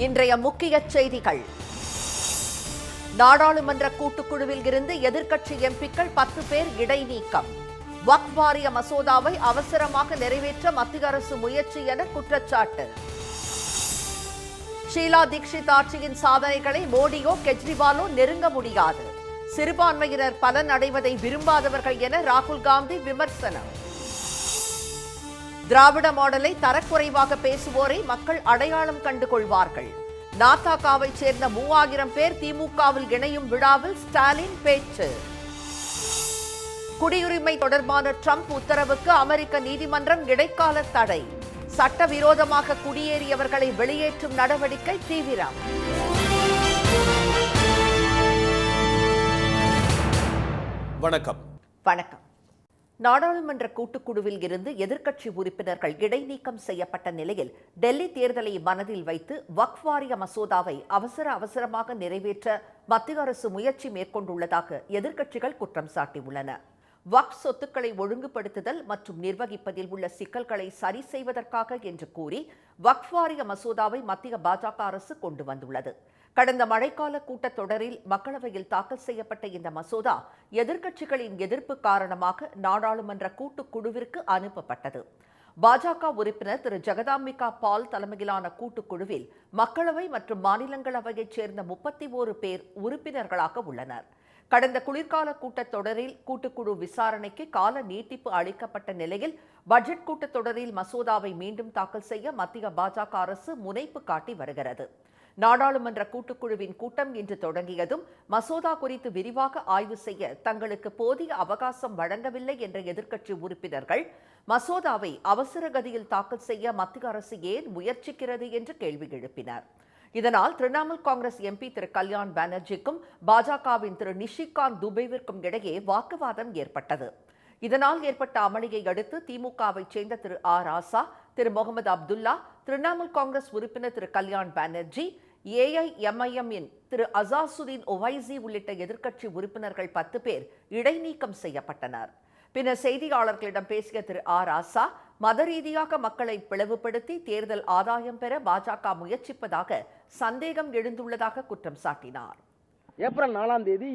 இன்றைய முக்கிய செய்திகள். நாடாளுமன்ற கூட்டுக்குழுவில் இருந்து எதிர்க்கட்சி எம்பிக்கள் 10 பேர் இடைநீக்கம். வக்ஃப் வாரிய மசோதாவை அவசரமாக நிறைவேற்ற மத்திய அரசு முயற்சி என குற்றச்சாட்டு. ஷீலா தீக்ஷித் ஆட்சியின் சாதனைகளை மோடியோ கெஜ்ரிவாலோ நெருங்க முடியாது. சிறுபான்மையினர் பலன் அடைவதை விரும்பாதவர்கள் என ராகுல் காந்தி விமர்சனம். திராவிட மாடலை தரக்குறைவாக பேசுவோரை மக்கள் அடையாளம் கண்டு கொள்வார்கள். நாதாகாவை சேர்ந்த 3000 பேர் திமுகவில் இணையும் விழாவில் ஸ்டாலின் பேச்சு. குடியுரிமை தொடர்பான ட்ரம்ப் உத்தரவுக்கு அமெரிக்க நீதிமன்றம் இடைக்கால தடை. சட்டவிரோதமாக குடியேறியவர்களை வெளியேற்றும் நடவடிக்கை தீவிரம். வணக்கம். நாடாளுமன்ற கூட்டுக்குழுவில் இருந்து எதிர்க்கட்சி உறுப்பினர்கள் இடைநீக்கம் செய்யப்பட்ட நிலையில் டெல்லி தேர்தலை மனதில் வைத்து வக்ஃப் வாரிய மசோதாவை அவசரமாக நிறைவேற்ற மத்திய அரசு முயற்சி மேற்கொண்டுள்ளதாக எதிர்க்கட்சிகள் குற்றம் சாட்டியுள்ளன. வக்ஃப் சொத்துக்களை ஒழுங்குபடுத்துதல் மற்றும் நிர்வகிப்பதில் உள்ள சிக்கல்களை சரி செய்வதற்காக என்று கூறி வக்ஃப் வாரிய மசோதாவை மத்திய பாஜக அரசு கொண்டு வந்துள்ளது. கடந்த மழைக்கால கூட்டத்தொடரில் மக்களவையில் தாக்கல் செய்யப்பட்ட இந்த மசோதா எதிர்க்கட்சிகளின் எதிர்ப்பு காரணமாக நாடாளுமன்ற கூட்டுக்குழுவிற்கு அனுப்பப்பட்டது. பாஜக உறுப்பினர் திரு ஜெகதாம்பிகா பால் தலைமையிலான கூட்டுக்குழுவில் மக்களவை மற்றும் மாநிலங்களவையைச் சேர்ந்த 31 பேர் உறுப்பினர்களாக உள்ளனர். கடந்த குளிர்கால கூட்டத்தொடரில் கூட்டுக்குழு விசாரணைக்கு கால நீட்டிப்பு அளிக்கப்பட்ட நிலையில் பட்ஜெட் கூட்டத்தொடரில் மசோதாவை மீண்டும் தாக்கல் செய்ய மத்திய பாஜக அரசு முனைப்பு காட்டி வருகிறது. நாடாளுமன்ற கூட்டுக்குழுவின் கூட்டம் இன்று தொடங்கியதும் மசோதா குறித்து விரிவாக ஆய்வு செய்ய தங்களுக்கு போதிய அவகாசம் வழங்கவில்லை என்ற எதிர்க்கட்சி உறுப்பினர்கள் மசோதாவை அவசர கதியில் தாக்கல் செய்ய மத்திய அரசு ஏன் முயற்சிக்கிறது என்று கேள்வி எழுப்பினர். இதனால் திரிணாமுல் காங்கிரஸ் எம்பி திரு கல்யாண் பானர்ஜிக்கும் பாஜகவின் திரு நிஷிகாந்த் துபேவிற்கும் இடையே வாக்குவாதம் ஏற்பட்டது. இதனால் ஏற்பட்ட அமளியை அடுத்து திமுகவை சேர்ந்த திரு ஆர் ராசா, திரு முகமது அப்துல்லா, திரிணாமுல் காங்கிரஸ் உறுப்பினர் திரு கல்யாண் பானர்ஜி, ஏஐஎம்ஐஎம் திரு அசாசுதீன் ஒவைசி உள்ளிட்ட எதிர்க்கட்சி உறுப்பினர்கள் 10 பேர் இடைநீக்கம் செய்யப்பட்டனர். பின்னர் செய்தியாளர்களிடம் பேசிய திரு ஆர் ராசா, மத ரீதியாக மக்களை பிளவுபடுத்தி தேர்தல் ஆதாயம் பெற பாஜக முயற்சிப்பதாக சந்தேகம் எழுந்துள்ளதாக குற்றம் சாட்டினார். ஏப்ரல் 4ஆம் தேதி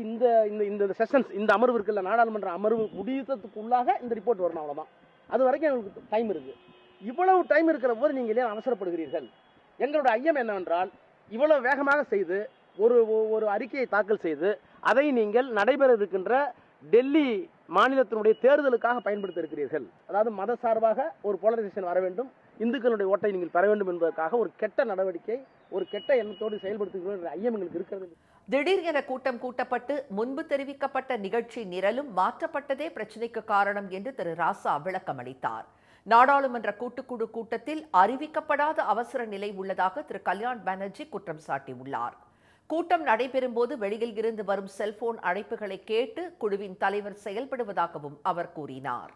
இந்த செஷன்ஸ் இந்த அமர்வு இருக்குல்ல, நாடாளுமன்ற அமர்வு முடியத்துக்குள்ளாக இந்த ரிப்போர்ட் வரணும். அவ்வளவுதான். அது வரைக்கும் எங்களுக்கு டைம் இருக்கு. இவ்வளவு டைம் இருக்கிற போது நீங்கள் ஏன் அவசரப்படுகிறீர்கள்? எங்களுடைய ஐயம் என்னவென்றால், இவ்வளவு வேகமாக செய்து ஒரு அறிக்கையை தாக்கல் செய்து அதை நீங்கள் நடைபெற இருக்கின்ற டெல்லி மாநிலத்தினுடைய தேர்தலுக்காக பயன்படுத்த இருக்கிறீர்கள். அதாவது மத சார்பாக ஒரு போலரைசேஷன் வர வேண்டும், இந்துக்களுடைய ஓட்டை நீங்கள் பெற வேண்டும் என்பதற்காக ஒரு கெட்ட நடவடிக்கை, ஒரு கெட்ட எண்ணத்தோடு செயல்படுத்துகிற ஐயம் எங்களுக்கு இருக்கிறது. திடீர் என கூட்டம் கூட்டப்பட்டு முன்பு தெரிவிக்கப்பட்ட நிகழ்ச்சி நிரலும் மாற்றப்பட்டதே பிரச்சினைக்கு காரணம் என்று திரு ராசா விளக்கம் அளித்தார். நாடாளுமன்ற கூட்டுக்குழு கூட்டத்தில் அறிவிக்கப்படாத அவசர நிலை உள்ளதாக திரு கல்யாண் பானர்ஜி குற்றம் சாட்டியுள்ளார். கூட்டம் நடைபெறும் போது வெளியில் இருந்து வரும் செல்போன் அழைப்புகளை கேட்டு குழுவின் தலைவர் செயல்படுவதாகவும் அவர் கூறினார்.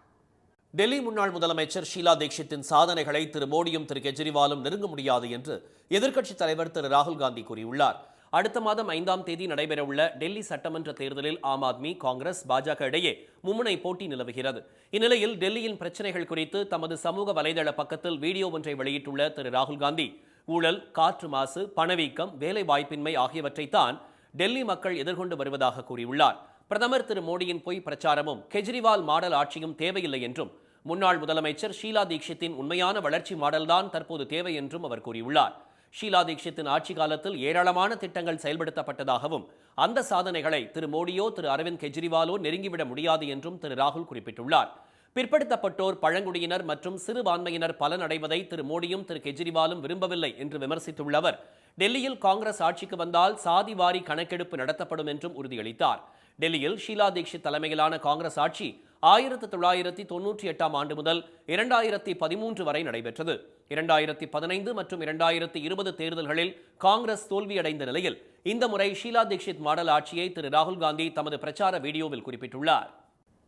டெல்லி முன்னாள் முதலமைச்சர் ஷீலா தீக்ஷித்தின் சாதனைகளை திரு மோடியும் திரு கெஜ்ரிவாலும் நெருங்க முடியாது என்று எதிர்க்கட்சித் தலைவர் திரு ராகுல் காந்தி கூறியுள்ளார். அடுத்த மாதம் 5ஆம் தேதி நடைபெறவுள்ள டெல்லி சட்டமன்ற தேர்தலில் ஆம் ஆத்மி, காங்கிரஸ், பாஜக இடையே மும்முனை போட்டி நிலவுகிறது. இந்நிலையில் டெல்லியின் பிரச்சனைகள் குறித்து தமது சமூக வலைதள பக்கத்தில் வீடியோ ஒன்றை வெளியிட்டுள்ள திரு ராகுல் காந்தி, ஊழல், காற்று மாசு, பணவீக்கம், வேலை வாய்ப்பின்மை ஆகியவற்றைத்தான் டெல்லி மக்கள் எதிர்கொண்டு வருவதாக கூறியுள்ளார். பிரதமர் திரு மோடியின் பொய் பிரச்சாரமும் கெஜ்ரிவால் மாடல் ஆட்சியும் தேவையில்லை என்றும், முன்னாள் முதலமைச்சர் ஷீலா தீக்ஷித்தின் உண்மையான வளர்ச்சி மாடல்தான் தற்போது தேவை என்றும் அவர் கூறியுள்ளார். ஷீலா தீக்ஷித்தின் ஆட்சி காலத்தில் ஏராளமான திட்டங்கள் செயல்படுத்தப்பட்டதாகவும் அந்த சாதனைகளை திரு மோடியோ திரு அரவிந்த் கெஜ்ரிவாலோ நெருங்கிவிட முடியாது என்றும் திரு ராகுல் குறிப்பிட்டுள்ளார். பிற்படுத்தப்பட்டோர், பழங்குடியினர் மற்றும் சிறுபான்மையினர் பலன் அடைவதை திரு மோடியும் திரு கெஜ்ரிவாலும் விரும்பவில்லை என்று விமர்சித்துள்ள அவர், டெல்லியில் காங்கிரஸ் ஆட்சிக்கு வந்தால் சாதி வாரி கணக்கெடுப்பு நடத்தப்படும் என்றும் உறுதியளித்தார். டெல்லியில் ஷீலா தீக்ஷித் தலைமையிலான காங்கிரஸ் ஆட்சி 1998ஆம் ஆண்டு முதல் 2013 வரை நடைபெற்றது. 2015 மற்றும் 2020 தேர்தல்களில் காங்கிரஸ் தோல்வியடைந்த நிலையில் இந்த முறை ஷீலா தீக்ஷித் மாடல் ஆட்சியை திரு ராகுல் காந்தி தமது பிரச்சார வீடியோவில் குறிப்பிட்டுள்ளார்.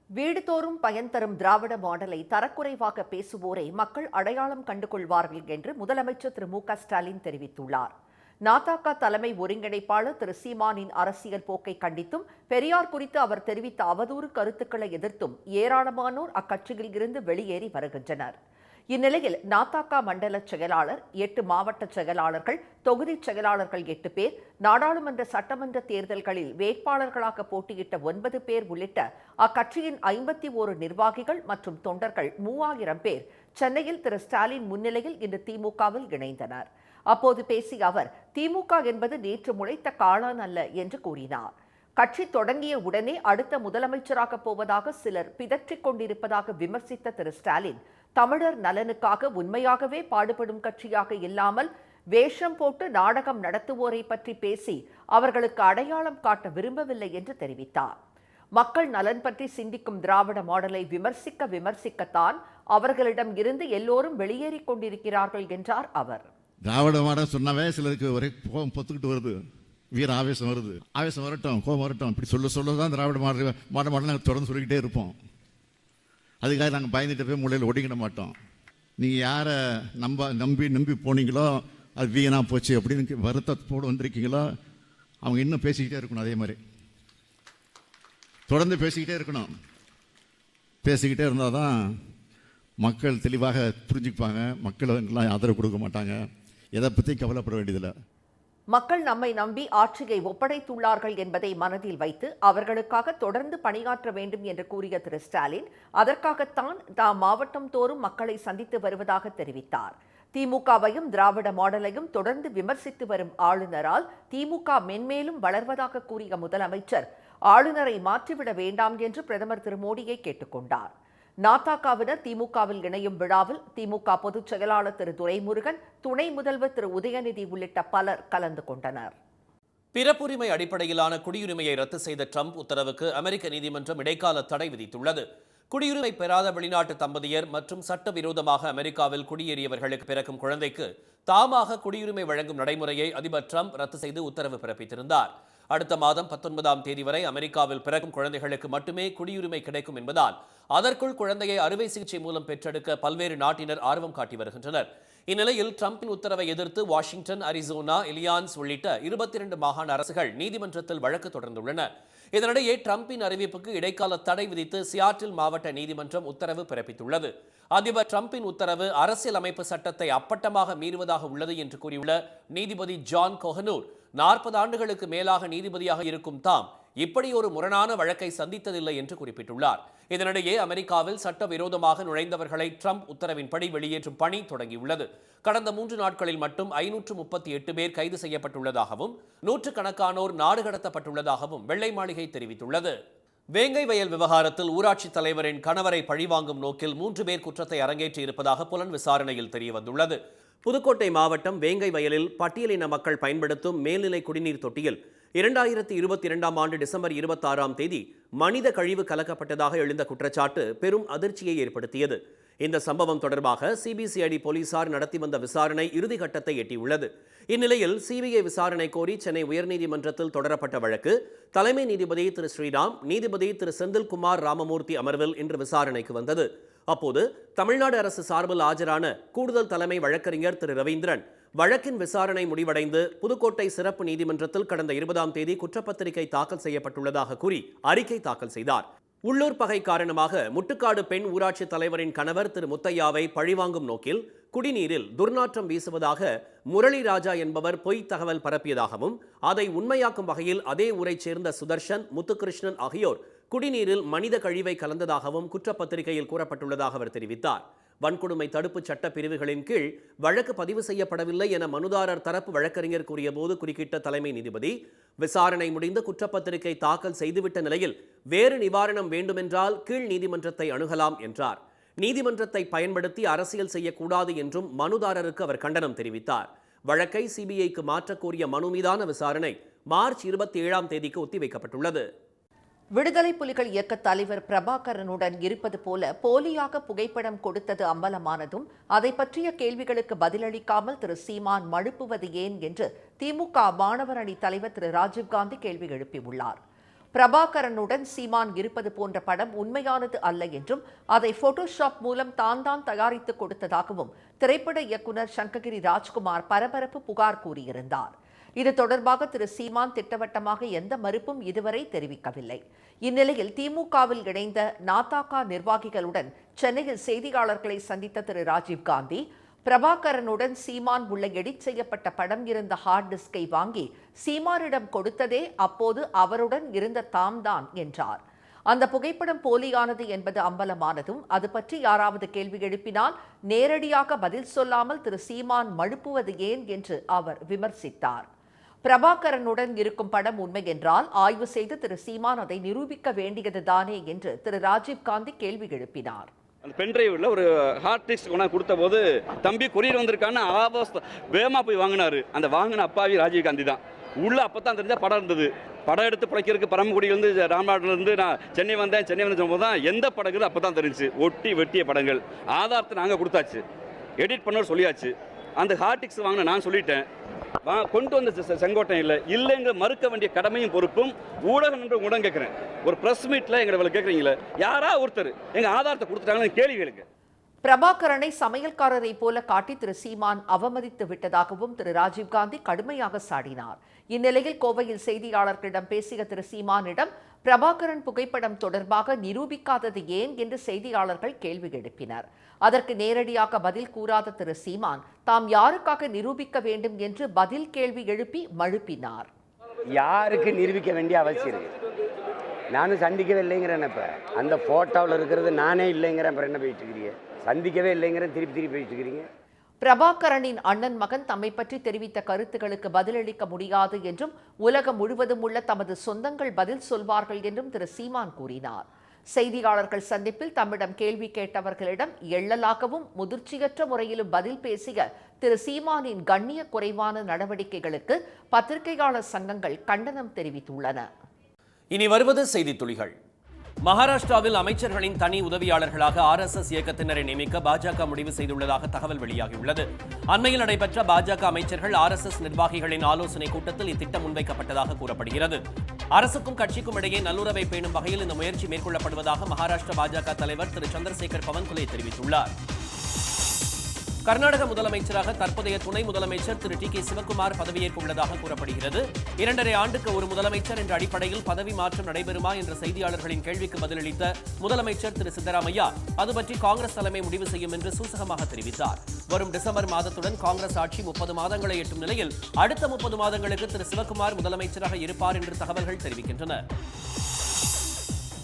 வீடுதோறும் பயன் தரும் திராவிட மாடலை தரக்குறைவாக பேசுவோரை மக்கள் அடையாளம் கண்டுகொள்வார்கள் என்று முதலமைச்சர் திரு மு.க. ஸ்டாலின் தெரிவித்துள்ளார். நாதாகா தலைமை ஒருங்கிணைப்பாளர் திரு சீமானின் அரசியல் போக்கை கண்டித்தும் பெரியார் குறித்து அவர் தெரிவித்த அவதூறு கருத்துக்களை எதிர்த்தும் ஏராளமானோர் அக்கட்சியில் இருந்து வெளியேறி வருகின்றனர். இந்நிலையில் நாதாகா மண்டல செயலாளர், 8 மாவட்ட செயலாளர்கள், தொகுதி செயலாளர்கள் 8 பேர், நாடாளுமன்ற சட்டமன்ற தேர்தல்களில் வேட்பாளர்களாக போட்டியிட்ட 9 பேர் உள்ளிட்ட அக்கட்சியின் 51 நிர்வாகிகள் மற்றும் தொண்டர்கள் 3000 பேர் சென்னையில் திரு ஸ்டாலின் முன்னிலையில் இன்று திமுகவில் இணைந்தனர். அப்போது பேசிய அவர், திமுக என்பது நேற்று முளைத்த காளான் அல்ல என்று கூறினார். கட்சி தொடங்கிய உடனே அடுத்த முதலமைச்சராக போவதாக சிலர் பிதற்றிக் கொண்டிருப்பதாக விமர்சித்த திரு ஸ்டாலின், தமிழர் நலனுக்காக உண்மையாகவே பாடுபடும் கட்சியாக இல்லாமல் வேஷம் போட்டு நாடகம் நடத்துவோரை பற்றி பேசி அவர்களுக்கு அடையாளம் காட்ட விரும்பவில்லை என்று தெரிவித்தார். மக்கள் நலன் பற்றி சிந்திக்கும் திராவிட மாடலை விமர்சிக்கத்தான் அவர்களிடம் இருந்து எல்லோரும் வெளியேறிக் கொண்டிருக்கிறார்கள் என்றார் அவர். திராவிட மாடல் சொன்னாவே சிலருக்கு ஒரே கோபம் பொத்துக்கிட்டு வருது, வீர ஆவேசம் வருது. ஆவேசம் வரட்டும், கோபம் வரட்டும், இப்படி சொல்லதான் திராவிட மாடல் நாங்கள் தொடர்ந்து சொல்லிக்கிட்டே இருப்போம். அதுக்காக நாங்கள் பயந்துட்டு போய் மூலையில் ஒடிக்கிட மாட்டோம். நீங்கள் யாரை நம்பி போனீங்களோ அது வீணாக போச்சு அப்படின்னு வருத்தத்தோடு வந்திருக்கீங்களோ அவங்க இன்னும் பேசிக்கிட்டே இருக்கணும். அதே மாதிரி தொடர்ந்து பேசிக்கிட்டே இருக்கணும். பேசிக்கிட்டே இருந்தால் தான் மக்கள் தெளிவாக புரிஞ்சுப்பாங்க. மக்களுக்கெல்லாம் ஆதரவு கொடுக்க மாட்டாங்க. எதை பற்றி கவலைப்பட வேண்டியதில்லை. மக்கள் நம்மை நம்பி ஆட்சியை ஒப்படைத்துள்ளார்கள் என்பதை மனதில் வைத்து அவர்களுக்காக தொடர்ந்து பணியாற்ற வேண்டும் என்று கூறிய திரு ஸ்டாலின், அதற்காகத்தான் தாம் மாவட்டம் தோறும் மக்களை சந்தித்து வருவதாக தெரிவித்தார். திமுகவையும் திராவிட மாடலையும் தொடர்ந்து விமர்சித்து வரும் ஆளுநரால் திமுக மென்மேலும் வளர்வதாக கூறிய முதலமைச்சர், ஆளுநரை மாற்றிவிட வேண்டாம் என்று பிரதமர் திரு மோடியை கேட்டுக்கொண்டார். நாதாகாவினர் திமுகவில் இணையும் விழாவில் திமுக பொதுச் செயலாளர் திரு துரைமுருகன், துணை முதல்வர் திரு உதயநிதி உள்ளிட்ட பலர் கலந்து கொண்டனர். பிறப்புரிமை அடிப்படையிலான குடியுரிமையை ரத்து செய்த ட்ரம்ப் உத்தரவுக்கு அமெரிக்க நீதிமன்றம் இடைக்கால தடை விதித்துள்ளது. குடியுரிமை பெறாத வெளிநாட்டு தம்பதியர் மற்றும் சட்டவிரோதமாக அமெரிக்காவில் குடியேறியவர்களுக்கு பிறக்கும் குழந்தைக்கு தாமாக குடியுரிமை வழங்கும் நடைமுறையை அதிபர் ட்ரம்ப் ரத்து செய்து உத்தரவு பிறப்பித்திருந்தார். அடுத்த மாதம் 19ஆம் தேதி வரை அமெரிக்காவில் பிறக்கும் குழந்தைகளுக்கு மட்டுமே குடியுரிமை கிடைக்கும் என்பதால் அதற்குள் குழந்தையை அறுவை சிகிச்சை மூலம் பெற்றெடுக்க பல்வேறு நாட்டினர் ஆர்வம் காட்டி வருகின்றனர். இந்நிலையில் ட்ரம்பின் உத்தரவை எதிர்த்து வாஷிங்டன், அரிசோனா, இலியான்ஸ் உள்ளிட்ட 22 மாகாண அரசுகள் நீதிமன்றத்தில் வழக்கு தொடர்ந்துள்ளன. இதனிடையே ட்ரம்பின் அறிவிப்புக்கு இடைக்கால தடை விதித்து சியாட்டில் மாவட்ட நீதிமன்றம் உத்தரவு பிறப்பித்துள்ளது. அதிபர் ட்ரம்பின் உத்தரவு அரசியல் அமைப்பு சட்டத்தை அப்பட்டமாக மீறுவதாக உள்ளது என்று கூறியுள்ள நீதிபதி ஜான் கோஹனூர், 40 ஆண்டுகளுக்கு மேலாக நீதிபதியாக இருக்கும் தாம் இப்படி ஒரு முரணான வழக்கை சந்தித்ததில்லை என்று குறிப்பிட்டுள்ளார். இதனிடையே அமெரிக்காவில் சட்டவிரோதமாக நுழைந்தவர்களை ட்ரம்ப் உத்தரவின்படி வெளியேற்றும் பணி தொடங்கியுள்ளது. கடந்த 3 நாட்களில் மட்டும் 538 பேர் கைது செய்யப்பட்டுள்ளதாகவும் 100கணக்கானோர் நாடு கடத்தப்பட்டுள்ளதாகவும் வெள்ளை மாளிகை தெரிவித்துள்ளது. வேங்கை வயல் விவகாரத்தில் ஊராட்சி தலைவரின் கணவரை பழிவாங்கும் நோக்கில் 3 பேர் குற்றத்தை அரங்கேற்றி இருப்பதாக புலன் விசாரணையில் தெரியவந்துள்ளது. புதுக்கோட்டை மாவட்டம் வேங்கை வயலில் பட்டியலின மக்கள் பயன்படுத்தும் மேல்நிலை குடிநீர் தொட்டியில் 2022ஆம் ஆண்டு டிசம்பர் 26ஆம் தேதி மனித கழிவு கலக்கப்பட்டதாக எழுந்த குற்றச்சாட்டு பெரும் அதிர்ச்சியை ஏற்படுத்தியது. இந்த சம்பவம் தொடர்பாக சிபிசிஐடி போலீசார் நடத்தி வந்த விசாரணை இறுதிக்கட்டத்தை எட்டியுள்ளது. இந்நிலையில் சிபிஐ விசாரணை கோரி சென்னை உயர்நீதிமன்றத்தில் தொடரப்பட்ட வழக்கு தலைமை நீதிபதி திரு ஸ்ரீராம், நீதிபதி திரு செந்தில்குமார் ராமமூர்த்தி அமர்வில் இன்று விசாரணைக்கு வந்தது. அப்போது தமிழ்நாடு அரசு சார்பில் ஆஜரான கூடுதல் தலைமை வழக்கறிஞர் திரு ரவீந்திரன், வழக்கின் விசாரணை முடிவடைந்து புதுக்கோட்டை சிறப்பு நீதிமன்றத்தில் கடந்த 20ஆம் தேதி குற்றப்பத்திரிகை தாக்கல் செய்யப்பட்டுள்ளதாக கூறி அறிக்கை தாக்கல் செய்தார். உள்ளூர் பகை காரணமாக முட்டுக்காடு பெண் ஊராட்சி தலைவரின் கணவர் திரு முத்தையாவை பழிவாங்கும் நோக்கில் குடிநீரில் துர்நாற்றம் வீசுவதாக முரளி ராஜா என்பவர் பொய் தகவல் பரப்பியதாகவும் அதை உண்மையாக்கும் வகையில் அதே ஊரைச் சேர்ந்த சுதர்ஷன், முத்துகிருஷ்ணன் ஆகியோர் குடிநீரில் மனித கழிவை கலந்ததாகவும் குற்றப்பத்திரிகையில் கூறப்பட்டுள்ளதாக அவர் தெரிவித்தார். வன்கொடுமை தடுப்பு சட்ட பிரிவுகளின் கீழ் வழக்கு பதிவு செய்யப்படவில்லை என மனுதாரர் தரப்பு வழக்கறிஞர் கூறியபோது குறுக்கிட்ட தலைமை நீதிபதி, விசாரணை முடிந்து குற்றப்பத்திரிகை தாக்கல் செய்துவிட்ட நிலையில் வேறு நிவாரணம் வேண்டுமென்றால் கீழ் நீதிமன்றத்தை அணுகலாம் என்றார். நீதிமன்றத்தை பயன்படுத்தி அரசியல் செய்யக்கூடாது என்றும் மனுதாரருக்கு அவர் கண்டனம் தெரிவித்தார். வழக்கை சிபிஐக்கு மாற்றக் கோரிய மனு மீதான விசாரணை மார்ச் 27ஆம் தேதிக்கு ஒத்திவைக்கப்பட்டுள்ளது. விடுதலை புலிகள் இயக்க தலைவர் பிரபாகரனுடன் இருப்பது போல போலியாக புகைப்படம் கொடுத்தது அம்பலமானதும் அதை பற்றிய கேள்விகளுக்கு பதிலளிக்காமல் திரு சீமான் மழுப்புவது ஏன் என்று திமுக மாணவர் அணி தலைவர் திரு ராஜீவ்காந்தி கேள்வி எழுப்பியுள்ளார். பிரபாகரனுடன் சீமான் இருப்பது போன்ற படம் உண்மையானது அல்ல என்றும் அதை போட்டோஷாப் மூலம் தான் தயாரித்து கொடுத்ததாகவும் திரைப்பட இயக்குநர் சங்ககிரி ராஜ்குமார் பரபரப்பு புகார் கூறியிருந்தார். இது தொடர்பாக திரு சீமான் திட்டவட்டமாக எந்த மறுப்பும் இதுவரை தெரிவிக்கவில்லை. இந்நிலையில் திமுகவில் இணைந்த நாதாகா நிர்வாகிகளுடன் சென்னையில் செய்தியாளர்களை சந்தித்த திரு ராஜீவ்காந்தி, பிரபாகரனுடன் சீமான் உள்ள எடிட் செய்யப்பட்ட படம் இருந்த ஹார்ட் டிஸ்கை வாங்கி சீமானிடம் கொடுத்ததே அப்போது அவருடன் இருந்த தாம்தான் என்றார். அந்த புகைப்படம் போலியானது என்பது அம்பலமானதும் அது பற்றி யாராவது கேள்வி எழுப்பினால் நேரடியாக பதில் சொல்லாமல் திரு சீமான் மழுப்புவது ஏன் என்று அவர் விமர்சித்தார். பிரபாகரனுடன் இருக்கும் படம் உண்மை என்றால் ஆய்வு செய்து திரு சீமான் அதை நிரூபிக்க வேண்டியதுதானே என்று திரு ராஜீவ்காந்தி கேள்வி எழுப்பினார். அந்த பென்ட்ரைவில் ஒரு ஹார்ட் டிஸ்க் கொண்டாந்து கொடுத்த போது தம்பி கொரியர் வந்திருக்கான்னு வேகமாக போய் வாங்கினாரு. அந்த வாங்கின அப்பாவி ராஜீவ்காந்தி தான். உள்ள அப்போ தான் தெரிஞ்சா படம் இருந்தது. படம் எடுத்து பிழைக்கிறதுக்கு பரமக்குடியிலேருந்து ராம்நாட்டிலேருந்து நான் சென்னை வந்தேன் சொல்லும்போது தான் எந்த படங்கள் அப்போ தான் தெரிஞ்சு. ஒட்டி வெட்டிய படங்கள் ஆதாரத்தை நாங்கள் கொடுத்தாச்சு, எடிட் பண்ண சொல்லியாச்சு. அந்த ஹார்ட் டிஸ்க் வாங்கின நான் சொல்லிட்டேன், கொண்டு வந்த செங்கோட்டம் இல்லைங்கிற மறுக்க வேண்டிய கடமையும் பொறுப்பும் ஊடகம் என்று உடன் கேட்குறேன். ஒரு ப்ரெஸ் மீட்டில் எங்களை கேட்குறீங்களே, யாரா ஒருத்தர் எங்கள் ஆதாரத்தை கொடுத்துட்டாங்கன்னு கேள்விகளுக்கு. பிரபாகரனை சமையல்காரரை போல காட்டி திரு சீமான் அவமதித்து விட்டதாகவும் திரு ராஜீவ்காந்தி கடுமையாக சாடினார். இந்நிலையில் கோவையில் செய்தியாளர்களிடம் பேசிய திரு சீமானிடம் பிரபாகரன் புகைப்படம் தொடர்பாக நிரூபிக்காதது ஏன் என்று செய்தியாளர்கள் கேள்வி எழுப்பினர். அதற்கு நேரடியாக பதில் கூறாத திரு சீமான் தாம் யாருக்காக நிரூபிக்க வேண்டும் என்று பதில் கேள்வி எழுப்பி மழுப்பினார். யாருக்கு நிரூபிக்க வேண்டிய அவசியம் இருக்கு? நானும் சந்திக்கவே இல்லைங்கிறேன். இப்போ அந்த போட்டோவில் இருக்கிறது நானே இல்லைங்கிறேன். அப்புறம் என்ன போயிட்டு இருக்கிறீங்க? சந்திக்கவே இல்லைங்கிற திருப்பி போயிட்டு இருக்கிறீங்க. பிரபாகரனின் அண்ணன் மகன் தம்மை பற்றி தெரிவித்த கருத்துக்களுக்கு பதிலளிக்க முடியாது என்றும் உலகம் முழுவதும் உள்ள தமது சொந்தங்கள் பதில் சொல்வார்கள் என்றும் திரு சீமான் கூறினார். செய்தியாளர்கள் சந்திப்பில் தம்மிடம் கேள்வி கேட்டவர்களிடம் எள்ளலாகவும் முதிர்ச்சியற்ற முறையிலும் பதில் பேசிய திரு சீமானின் கண்ணிய குறைவான நடவடிக்கைகளுக்கு பத்திரிகையாளர் சங்கங்கள் கண்டனம் தெரிவித்துள்ளன. இனி வருவது செய்தித் துளிகள். மகாராஷ்டிராவில் அமைச்சர்களின் தனி உதவியாளர்களாக RSS இயக்கத்தினரை நியமிக்க பாஜக முடிவு செய்துள்ளதாக தகவல் வெளியாகியுள்ளது. அண்மையில் நடைபெற்ற பாஜக அமைச்சர்கள் RSS நிர்வாகிகளின் ஆலோசனை கூட்டத்தில் இத்திட்டம் முன்வைக்கப்பட்டதாக கூறப்படுகிறது. அரசுக்கும் கட்சிக்கும் இடையே நல்லுறவை பேணும் வகையில் இந்த முயற்சி மேற்கொள்ளப்படுவதாக மகாராஷ்டிரா பாஜக தலைவர் திரு சந்திரசேகர் பவன்குலே தெரிவித்துள்ளார். கர்நாடக முதலமைச்சராக தற்போதைய துணை முதலமைச்சர் திரு TK சிவக்குமார் பதவியேற்க உள்ளதாக கூறப்படுகிறது. 2.5 ஆண்டுக்கு ஒரு முதலமைச்சர் என்ற அடிப்படையில் பதவி மாற்றம் நடைபெறுமா என்ற செய்தியாளர்களின் கேள்விக்கு பதிலளித்த முதலமைச்சர் திரு சித்தராமையா அது பற்றி காங்கிரஸ் தலைமை முடிவு செய்யும் என்று சூசகமாக தெரிவித்தார். வரும் டிசம்பர் மாதத்துடன் காங்கிரஸ் ஆட்சி 30 மாதங்களை எட்டும் நிலையில் அடுத்த 30 மாதங்களுக்கு திரு சிவக்குமார் முதலமைச்சராக இருப்பார் என்று தகவல்கள் தெரிவிக்கின்றன.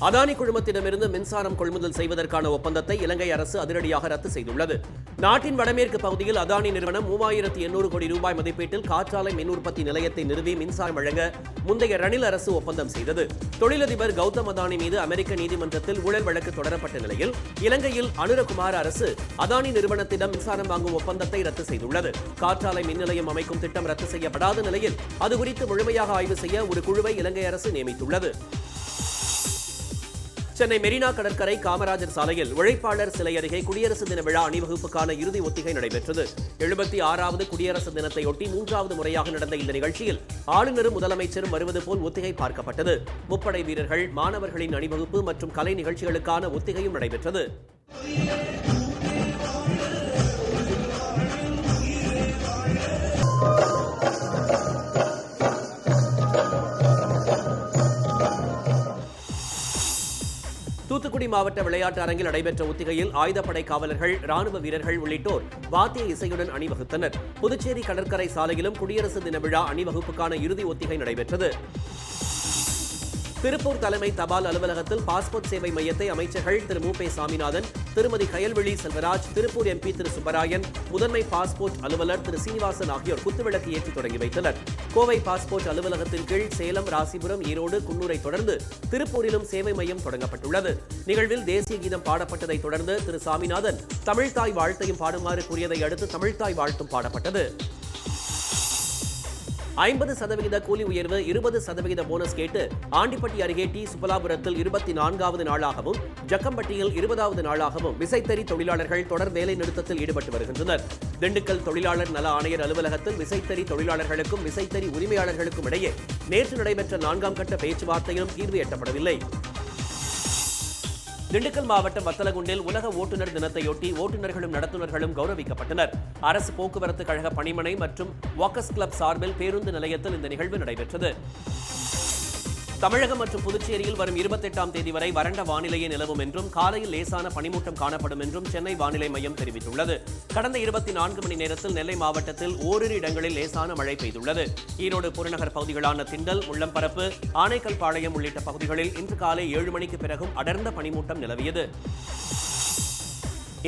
அதானி குழுமத்திடமிருந்து மின்சாரம் கொள்முதல் செய்வதற்கான ஒப்பந்தத்தை இலங்கை அரசு அதிரடியாக ரத்து செய்துள்ளது. நாட்டின் வடமேற்கு பகுதியில் அதானி நிறுவனம் 3800 கோடி ரூபாய் மதிப்பீட்டில் காற்றாலை மின் உற்பத்தி நிலையத்தை நிறுவி மின்சாரம் வழங்க முந்தைய ரணில் அரசு ஒப்பந்தம் செய்தது. தொழிலதிபர் கௌதம் அதானி மீது அமெரிக்க நீதிமன்றத்தில் ஊழல் வழக்கு தொடரப்பட்ட நிலையில் இலங்கையில் அனுரகுமார் அரசு அதானி நிறுவனத்திடம் மின்சாரம் வாங்கும் ஒப்பந்தத்தை ரத்து செய்துள்ளது. காற்றாலை மின் நிலையம் அமைக்கும் திட்டம் ரத்து செய்யப்படாத நிலையில் அது குறித்து முழுமையாக ஆய்வு செய்ய ஒரு குழுவை இலங்கை அரசு நியமித்துள்ளது. சென்னை மெரினா கடற்கரை காமராஜர் சாலையில் உழைப்பாளர் சிலை அருகே குடியரசு தின விழா அணிவகுப்புக்கான இறுதி ஒத்திகை நடைபெற்றது. 76வது குடியரசு தினத்தையொட்டி 3வது முறையாக நடந்த இந்த நிகழ்ச்சியில் ஆளுநரும் முதலமைச்சரும் வருவது போல் ஒத்திகை பார்க்கப்பட்டது. முப்படை வீரர்கள், மாணவர்களின் அணிவகுப்பு மற்றும் கலை நிகழ்ச்சிகளுக்கான ஒத்திகையும் நடைபெற்றது. தூத்துக்குடி மாவட்ட விளையாட்டு அரங்கில் நடைபெற்ற ஒத்திகையில் ஆயுதப்படை காவலர்கள், ராணுவ வீரர்கள் உள்ளிட்டோர் வாத்திய இசையுடன் அணிவகுத்தனர். புதுச்சேரி கடற்கரை சாலையிலும் குடியரசு தின விழா அணிவகுப்புக்கான இறுதி ஒத்திகை நடைபெற்றது. திருப்பூர் தலைமை தபால் அலுவலகத்தில் பாஸ்போர்ட் சேவை மையத்தை அமைச்சர்கள் திரு மு. சாமிநாதன், திருமதி கயல்விழி செல்வராஜ், திருப்பூர் MP திரு சுப்பராயன், முதன்மை பாஸ்போர்ட் அலுவலர் திரு சீனிவாசன் ஆகியோர் குத்துவிளக்கு ஏற்றி தொடங்கி வைத்தனர். கோவை பாஸ்போர்ட் அலுவலகத்தின் கீழ் சேலம், ராசிபுரம், ஈரோடு, குன்னூரை தொடர்ந்து திருப்பூரிலும் சேவை மையம் தொடங்கப்பட்டுள்ளது. நிகழ்வில் தேசிய கீதம் பாடப்பட்டதை தொடர்ந்து திரு சாமிநாதன் தமிழ்தாய் வாழ்த்தையும் பாடுமாறு கூறியதை அடுத்து தமிழ்தாய் வாழ்த்தும் பாடப்பட்டது. 50% கூலி உயர்வு, 20% போனஸ் கேட்டு ஆண்டிப்பட்டி அருகே டி. சுப்பலாபுரத்தில் 24வது நாளாகவும், ஜக்கம்பட்டியில் 20வது நாளாகவும் விசைத்தறி தொழிலாளர்கள் தொடர் வேலை நிறுத்தத்தில் ஈடுபட்டு வருகின்றனர். திண்டுக்கல் தொழிலாளர் நல ஆணையர் அலுவலகத்தில் விசைத்தறி தொழிலாளர்களுக்கும் விசைத்தறி உரிமையாளர்களுக்கும் இடையே நேற்று நடைபெற்ற 4ஆம் கட்ட பேச்சுவார்த்தையிலும் தீர்வு எட்டப்படவில்லை. திண்டுக்கல் மாவட்டம் வத்தலகுண்டில் உலக ஓட்டுநர் தினத்தையொட்டி ஓட்டுநர்களும் நடத்துனர்களும் கௌரவிக்கப்பட்டனர். அரசு போக்குவரத்து கழக பணிமனை மற்றும் வாக்கர்ஸ் கிளப் சார்பில் பேருந்து நிலையத்தில் இந்த நிகழ்வு நடைபெற்றது. தமிழகம் மற்றும் புதுச்சேரியில் வரும் 28ஆம் தேதி வரை வறண்ட வானிலையே நிலவும் என்றும் காலையில் லேசான பனிமூட்டம் காணப்படும் என்றும் சென்னை வானிலை மையம் தெரிவித்துள்ளது. கடந்த 24 மணி நேரத்தில் நெல்லை மாவட்டத்தில் ஓரிரு இடங்களில் லேசான மழை பெய்துள்ளது. ஈரோடு புறநகர் பகுதிகளான திண்டல், முள்ளம்பரப்பு, ஆனைக்கல் பாளையம் உள்ளிட்ட பகுதிகளில் இன்று காலை 7 மணிக்கு பிறகும் அடர்ந்த பனிமூட்டம் நிலவியது.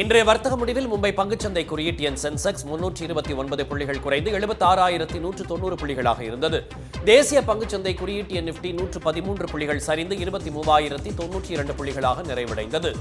இன்றைய வர்த்தக முடிவில் மும்பை பங்குச்சந்தை குறியீட்டு எண் சென்செக்ஸ் 329 புள்ளிகள் குறைந்து 76,190 புள்ளிகளாக இருந்தது. தேசிய பங்குச்சந்தை குறியீட்டு எண் நிப்டி 113 புள்ளிகள் சரிந்து 23,092 புள்ளிகளாக நிறைவடைந்தது.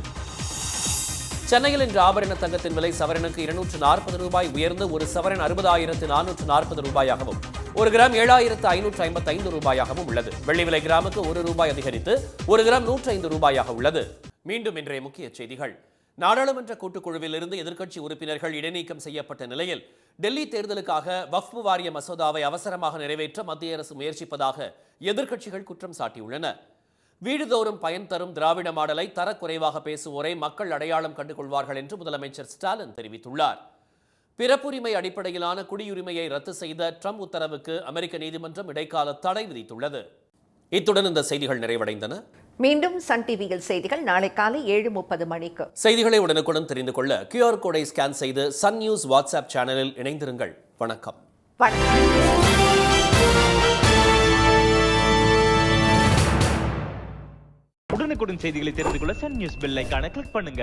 சென்னையில் இன்று ஆபரண தங்கத்தின் விலை சவரனுக்கு 240 ரூபாய் உயர்ந்து ஒரு சவரன் 60,440 ரூபாயாகவும் ஒரு கிராம் 7,555 ரூபாயாகவும் உள்ளது. வெள்ளி விலை கிராமுக்கு 1 ரூபாய் அதிகரித்து ஒரு கிராம் 105 ரூபாயாக உள்ளது. மீண்டும் இன்றைய முக்கிய செய்திகள். நாடாளுமன்ற கூட்டுக்குழுவில் இருந்து எதிர்க்கட்சி உறுப்பினர்கள் இடைநீக்கம் செய்யப்பட்ட நிலையில் டெல்லி தேர்தலுக்காக வக்ஃப் வாரிய மசோதாவை அவசரமாக நிறைவேற்ற மத்திய அரசு முயற்சிப்பதாக எதிர்க்கட்சிகள் குற்றம் சாட்டியுள்ளன. வீடுதோறும் பயன் தரும் திராவிட மாடலை தரக்குறைவாக பேசுவோரை மக்கள் அடையாளம் கண்டுகொள்வார்கள் என்று முதலமைச்சர் ஸ்டாலின் தெரிவித்துள்ளார். பிறப்புரிமை அடிப்படையிலான குடியுரிமையை ரத்து செய்த ட்ரம்ப் உத்தரவுக்கு அமெரிக்க நீதிமன்றம் இடைக்கால தடை விதித்துள்ளது. இத்துடன் இந்த செய்திகள் நிறைவடைந்தன. மீண்டும் சன் டிவியில் செய்திகள் நாளை காலை 7:30 மணிக்கு. செய்திகளை உடனுக்குடன் தெரிந்து கொள்ள QR கோடை ஸ்கேன் செய்து சன் நியூஸ் வாட்ஸ்அப் சேனலில் இணைந்திருங்கள். வணக்கம். உடனுக்குடன் செய்திகளை தெரிந்து கொள்ள சன் நியூஸ் பெல் ஐகானை கிளிக் பண்ணுங்க.